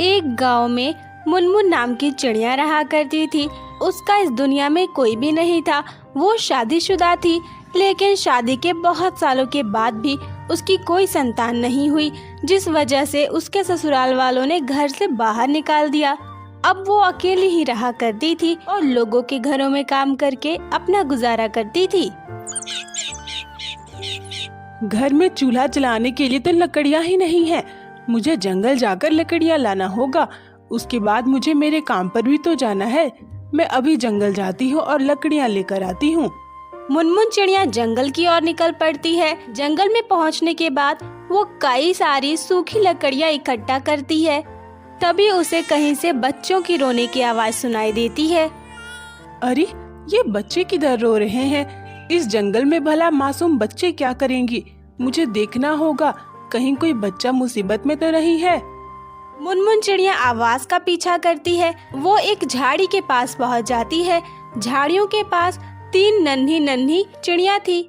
एक गांव में मुनमुन नाम की चिड़िया रहा करती थी। उसका इस दुनिया में कोई भी नहीं था। वो शादीशुदा थी, लेकिन शादी के बहुत सालों के बाद भी उसकी कोई संतान नहीं हुई, जिस वजह से उसके ससुराल वालों ने घर से बाहर निकाल दिया। अब वो अकेली ही रहा करती थी और लोगों के घरों में काम करके अपना गुजारा करती थी। घर में चूल्हा जलाने के लिए तो लकड़ियाँ ही नहीं है। मुझे जंगल जाकर लकड़ियाँ लाना होगा। उसके बाद मुझे मेरे काम पर भी तो जाना है। मैं अभी जंगल जाती हूँ और लकड़ियाँ लेकर आती हूँ। मुनमुन चिड़िया जंगल की ओर निकल पड़ती है। जंगल में पहुँचने के बाद वो कई सारी सूखी लकड़ियाँ इकट्ठा करती है। तभी उसे कहीं से बच्चों की रोने की आवाज सुनाई देती है। अरे, ये बच्चे किधर रो रहे हैं? इस जंगल में भला मासूम बच्चे क्या करेंगी? मुझे देखना होगा, कहीं कोई बच्चा मुसीबत में तो नहीं है। मुनमुन चिड़िया आवाज का पीछा करती है। वो एक झाड़ी के पास पहुंच जाती है। झाड़ियों के पास 3 नन्ही नन्ही चिड़िया थी।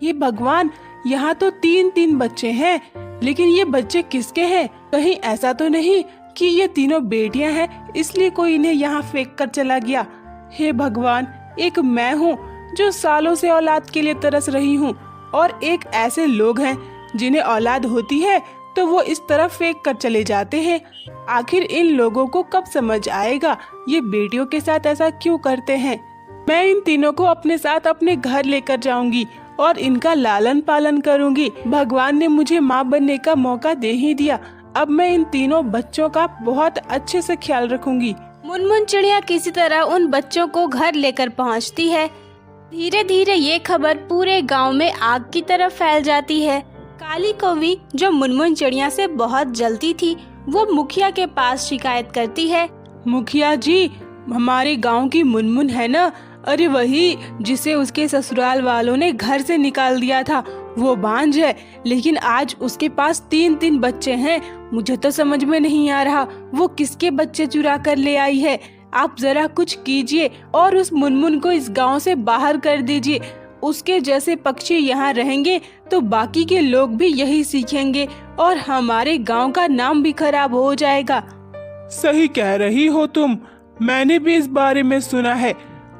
ये भगवान, यहाँ तो 3 बच्चे हैं, लेकिन ये बच्चे किसके हैं? कहीं ऐसा तो नहीं कि ये तीनों बेटियां हैं, इसलिए कोई इन्हें यहाँ फेंक कर चला गया। हे भगवान, एक मैं हूँ जो सालों से औलाद के लिए तरस रही हूँ, और एक ऐसे लोग हैं जिन्हें औलाद होती है तो वो इस तरफ फेंक कर चले जाते हैं। आखिर इन लोगों को कब समझ आएगा ये बेटियों के साथ ऐसा क्यों करते हैं? मैं इन तीनों को अपने साथ अपने घर लेकर जाऊंगी और इनका लालन पालन करूंगी। भगवान ने मुझे माँ बनने का मौका दे ही दिया। अब मैं इन तीनों बच्चों का बहुत अच्छे से ख्याल रखूंगी। मुनमुन चिड़िया किसी तरह उन बच्चों को घर लेकर पहुंचती है। धीरे धीरे ये खबर पूरे गांव में आग की तरफ फैल जाती है। काली कौवी, जो मुनमुन चिड़िया से बहुत जलती थी, वो मुखिया के पास शिकायत करती है। मुखिया जी, हमारे गांव की मुनमुन है ना? अरे वही जिसे उसके ससुराल वालों ने घर से निकाल दिया था। वो बांझ है, लेकिन आज उसके पास 3 बच्चे हैं। मुझे तो समझ में नहीं आ रहा वो किसके बच्चे चुरा कर ले आई है। आप जरा कुछ कीजिए और उस मुनमुन को इस गांव से बाहर कर दीजिए। उसके जैसे पक्षी यहाँ रहेंगे तो बाकी के लोग भी यही सीखेंगे और हमारे गांव का नाम भी खराब हो जाएगा। सही कह रही हो तुम, मैंने भी इस बारे में सुना है।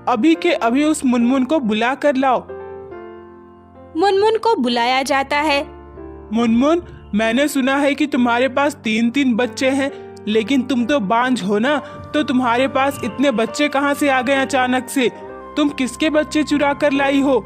अभी के अभी उस मुनमुन को बुला कर लाओ। मुनमुन को बुलाया जाता है। मुनमुन, मैंने सुना है कि तुम्हारे पास 3 बच्चे हैं, लेकिन तुम तो बांझ हो ना, तो तुम्हारे पास इतने बच्चे कहाँ से आ गए अचानक से? तुम किसके बच्चे चुरा कर लाई हो?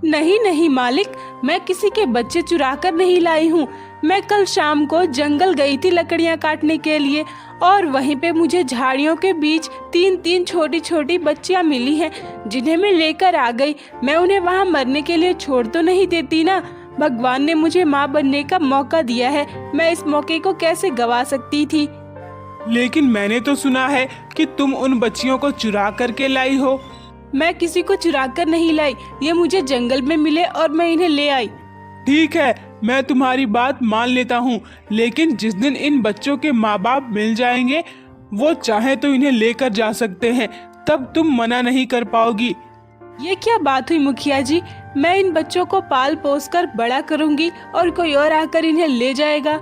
नहीं नहीं मालिक, मैं किसी के बच्चे चुरा कर नहीं लाई हूँ। मैं कल शाम को जंगल गई थी लकड़ियाँ काटने के लिए, और वहीं पे मुझे झाड़ियों के बीच 3 छोटी छोटी बच्चियाँ मिली हैं, जिन्हें मैं लेकर आ गई। मैं उन्हें वहाँ मरने के लिए छोड़ तो नहीं देती ना। भगवान ने मुझे माँ बनने का मौका दिया है, मैं इस मौके को कैसे गवा सकती थी? लेकिन मैंने तो सुना है कि तुम उन बच्चियों को चुरा करके लाई हो। मैं किसी को चुरा कर नहीं लाई, ये मुझे जंगल में मिले और मैं इन्हें ले आई। ठीक है, मैं तुम्हारी बात मान लेता हूँ, लेकिन जिस दिन इन बच्चों के माँ बाप मिल जाएंगे, वो चाहे तो इन्हें लेकर जा सकते हैं, तब तुम मना नहीं कर पाओगी। ये क्या बात हुई मुखिया जी? मैं इन बच्चों को पाल पोस कर बड़ा करूंगी और कोई और आकर इन्हें ले जाएगा।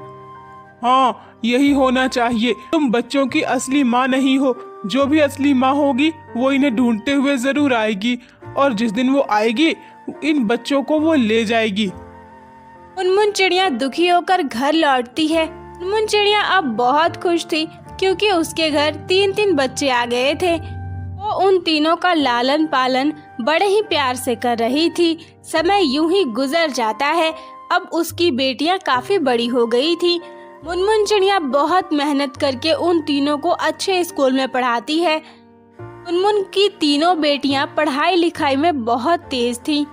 हाँ, यही होना चाहिए। तुम बच्चों की असली माँ नहीं हो। जो भी असली माँ होगी वो इन्हें ढूंढते हुए जरूर आएगी, और जिस दिन वो आएगी इन बच्चों को वो ले जाएगी। मुनमुन चिड़िया दुखी होकर घर लौटती है। मुनमुन चिड़िया अब बहुत खुश थी, क्योंकि उसके घर 3 बच्चे आ गए थे। वो उन तीनों का लालन पालन बड़े ही प्यार से कर रही थी। समय यूं ही गुजर जाता है। अब उसकी बेटियां काफी बड़ी हो गई थी। मुनमुन चिड़िया बहुत मेहनत करके उन तीनों को अच्छे स्कूल में पढ़ाती है। मुनमुन की तीनों बेटियां पढ़ाई लिखाई में बहुत तेज थीं,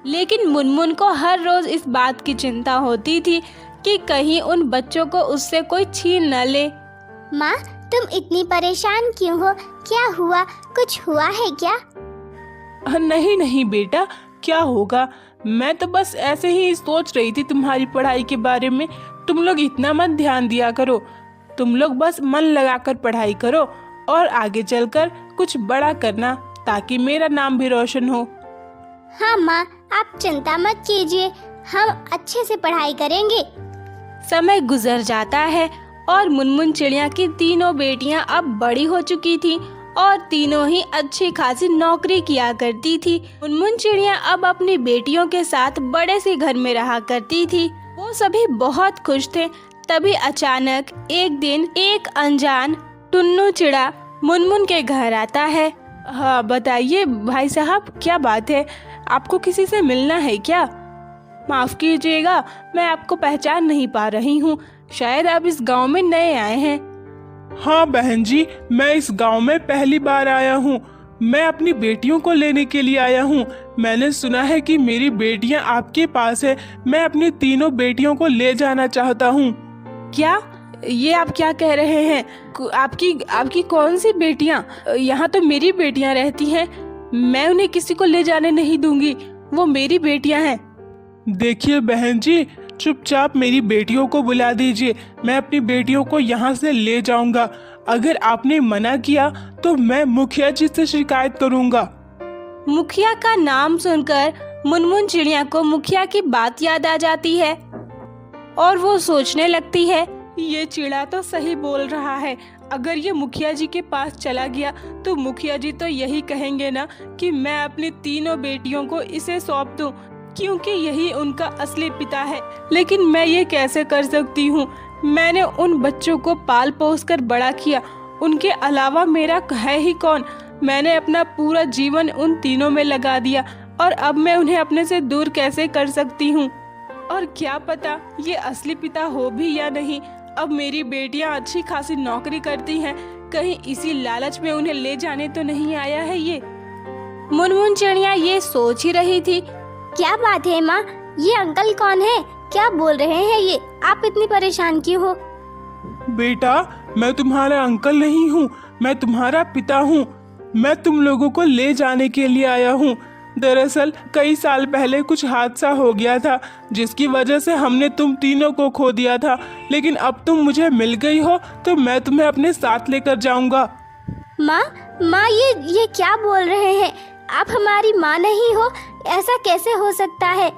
लेकिन मुनमुन को हर रोज इस बात की चिंता होती थी कि कहीं उन बच्चों को उससे कोई छीन न ले। माँ, तुम इतनी परेशान क्यों हो? क्या हुआ? कुछ हुआ है क्या? नहीं नहीं बेटा, क्या होगा? मैं तो बस ऐसे ही सोच रही थी तुम्हारी पढ़ाई के बारे में। तुम लोग इतना मत ध्यान दिया करो। तुम लोग बस मन लगाकर पढ़ाई करो और आगे चलकर कुछ बड़ा करना, ताकि मेरा नाम भी रोशन हो। हाँ माँ, आप चिंता मत कीजिए, हम अच्छे से पढ़ाई करेंगे। समय गुजर जाता है और मुनमुन चिड़िया की तीनों बेटियां अब बड़ी हो चुकी थीं और तीनों ही अच्छी खासी नौकरी किया करती थी। मुनमुन चिड़िया अब अपनी बेटियों के साथ बड़े से घर में रहा करती थी। वो सभी बहुत खुश थे। तभी अचानक एक दिन एक अनजान टुन्नू चिड़ा मुनमुन के घर आता है। हाँ बताइए भाई साहब, क्या बात है? आपको किसी से मिलना है क्या? माफ कीजिएगा, मैं आपको पहचान नहीं पा रही हूँ। शायद आप इस गांव में नए आए हैं। हाँ बहन जी, मैं इस गांव में पहली बार आया हूँ। मैं अपनी बेटियों को लेने के लिए आया हूँ। मैंने सुना है कि मेरी बेटियाँ आपके पास है। मैं अपनी तीनों बेटियों को ले जाना चाहता हूँ। क्या? ये आप क्या कह रहे हैं? आपकी कौन सी बेटियाँ? यहाँ तो मेरी बेटियाँ रहती हैं। मैं उन्हें किसी को ले जाने नहीं दूंगी। वो मेरी बेटियाँ हैं। देखिए बहन जी, चुपचाप मेरी बेटियों को बुला दीजिए। मैं अपनी बेटियों को यहाँ से ले जाऊंगा। अगर आपने मना किया तो मैं मुखिया जी से शिकायत करूंगा। मुखिया का नाम सुनकर मुनमुन चिड़िया को मुखिया की बात याद आ जाती है और वो सोचने लगती है, ये चिड़ा तो सही बोल रहा है। अगर ये मुखिया जी के पास चला गया तो मुखिया जी तो यही कहेंगे ना कि मैं अपनी तीनों बेटियों को इसे सौंप दूं, क्योंकि यही उनका असली पिता है। लेकिन मैं ये कैसे कर सकती हूँ? मैंने उन बच्चों को पाल पोस कर बड़ा किया। उनके अलावा मेरा है ही कौन? मैंने अपना पूरा जीवन उन तीनों में लगा दिया और अब मैं उन्हें अपने से दूर कैसे कर सकती हूँ? और क्या पता ये असली पिता हो भी या नहीं। अब मेरी बेटियां अच्छी खासी नौकरी करती हैं, कहीं इसी लालच में उन्हें ले जाने तो नहीं आया है ये। मुनमुन चिड़िया ये सोच ही रही थी। क्या बात है माँ, ये अंकल कौन है? क्या बोल रहे हैं ये? आप इतनी परेशान क्यों हो? बेटा, मैं तुम्हारा अंकल नहीं हूँ, मैं तुम्हारा पिता हूँ। मैं तुम लोगों को ले जाने के लिए आया हूँ। दरअसल कई साल पहले कुछ हादसा हो गया था जिसकी वजह से हमने तुम तीनों को खो दिया था। लेकिन अब तुम मुझे मिल गई हो तो मैं तुम्हें अपने साथ लेकर जाऊंगा। माँ ये क्या बोल रहे हैं? आप हमारी माँ नहीं हो, ऐसा कैसे हो सकता है?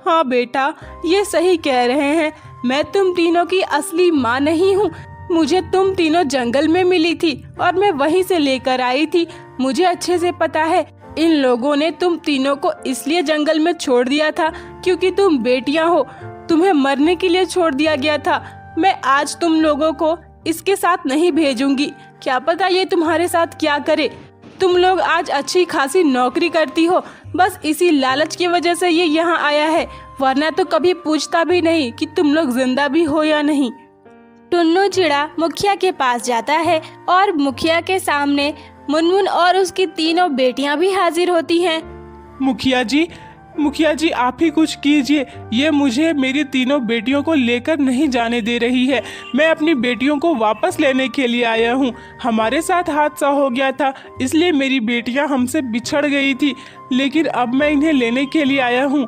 हाँ बेटा, ये सही कह रहे हैं। मैं तुम तीनों की असली माँ नहीं हूँ। मुझे तुम तीनों जंगल में मिली थी और मैं वहीं से लेकर आई थी। मुझे अच्छे से पता है, इन लोगों ने तुम तीनों को इसलिए जंगल में छोड़ दिया था क्योंकि तुम बेटियां हो। तुम्हें मरने के लिए छोड़ दिया गया था। मैं आज तुम लोगों को इसके साथ नहीं भेजूंगी। क्या पता ये तुम्हारे साथ क्या करे। तुम लोग आज अच्छी खासी नौकरी करती हो, बस इसी लालच की वजह से ये यहाँ आया है, वरना तो कभी पूछता भी नहीं कि तुम लोग जिंदा भी हो या नहीं। टुन्नू चिड़ा मुखिया के पास जाता है और मुखिया के सामने मुनमुन और उसकी तीनों बेटियां भी हाजिर होती हैं। मुखिया जी आप ही कुछ कीजिए। ये मुझे मेरी तीनों बेटियों को लेकर नहीं जाने दे रही है। मैं अपनी बेटियों को वापस लेने के लिए आया हूँ। हमारे साथ हादसा हो गया था, इसलिए मेरी बेटियां हमसे बिछड़ गई थी, लेकिन अब मैं इन्हें लेने के लिए आया हूँ।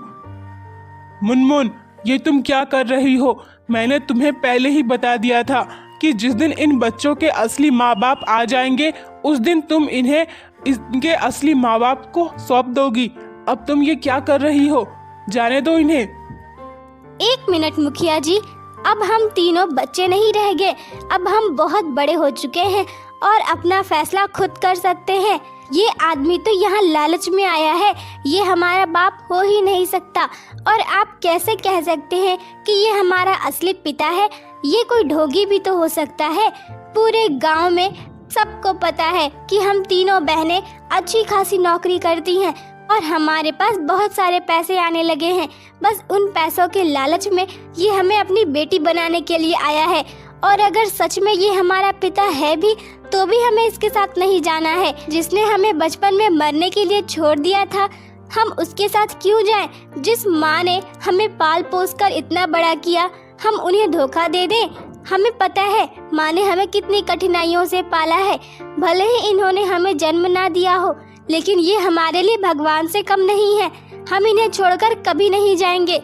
मुनमुन, ये तुम क्या कर रही हो? मैंने तुम्हें पहले ही बता दिया था कि जिस दिन इन बच्चों के असली माँ बाप आ जाएंगे उस दिन तुम इन्हें इनके असली माँ बाप को सौंप दोगी। अब तुम ये क्या कर रही हो? जाने दो इन्हें। एक मिनट मुखिया जी, अब हम तीनों बच्चे नहीं रह गए। अब हम बहुत बड़े हो चुके हैं और अपना फैसला खुद कर सकते हैं। ये आदमी तो यहाँ लालच में आया है, ये हमारा बाप हो ही नहीं सकता। और आप कैसे कह सकते हैं कि ये हमारा असली पिता है? ये कोई ढोंगी भी तो हो सकता है। पूरे गांव में सबको पता है कि हम तीनों बहनें अच्छी खासी नौकरी करती हैं और हमारे पास बहुत सारे पैसे आने लगे हैं। बस उन पैसों के लालच में ये हमें अपनी बेटी बनाने के लिए आया है। और अगर सच में ये हमारा पिता है भी तो भी हमें इसके साथ नहीं जाना है। जिसने हमें बचपन में मरने के लिए छोड़ दिया था, हम उसके साथ क्यों जाएं? जिस माँ ने हमें पाल पोस कर इतना बड़ा किया, हम उन्हें धोखा दे दें? हमें पता है माँ ने हमें कितनी कठिनाइयों से पाला है। भले ही इन्होंने हमें जन्म ना दिया हो, लेकिन ये हमारे लिए भगवान से कम नहीं है। हम इन्हें छोड़कर कभी नहीं जाएंगे।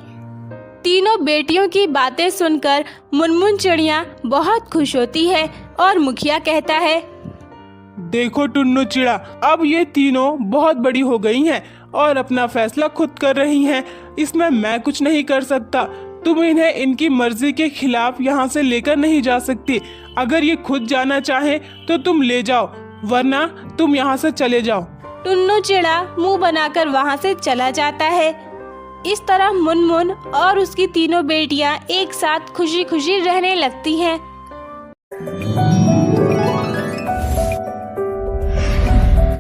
तीनों बेटियों की बातें सुनकर मुनमुन चिड़िया बहुत खुश होती है और मुखिया कहता है, देखो टुन्नू चिड़ा, अब ये तीनों बहुत बड़ी हो गई हैं और अपना फैसला खुद कर रही हैं। इसमें मैं कुछ नहीं कर सकता। तुम इन्हें इनकी मर्जी के खिलाफ यहाँ से लेकर नहीं जा सकती। अगर ये खुद जाना चाहे तो तुम ले जाओ, वरना तुम यहाँ से चले जाओ। टुन्नू चिड़ा मुंह बनाकर वहाँ से चला जाता है। इस तरह मुनमुन और उसकी तीनों बेटियां एक साथ खुशी खुशी रहने लगती हैं।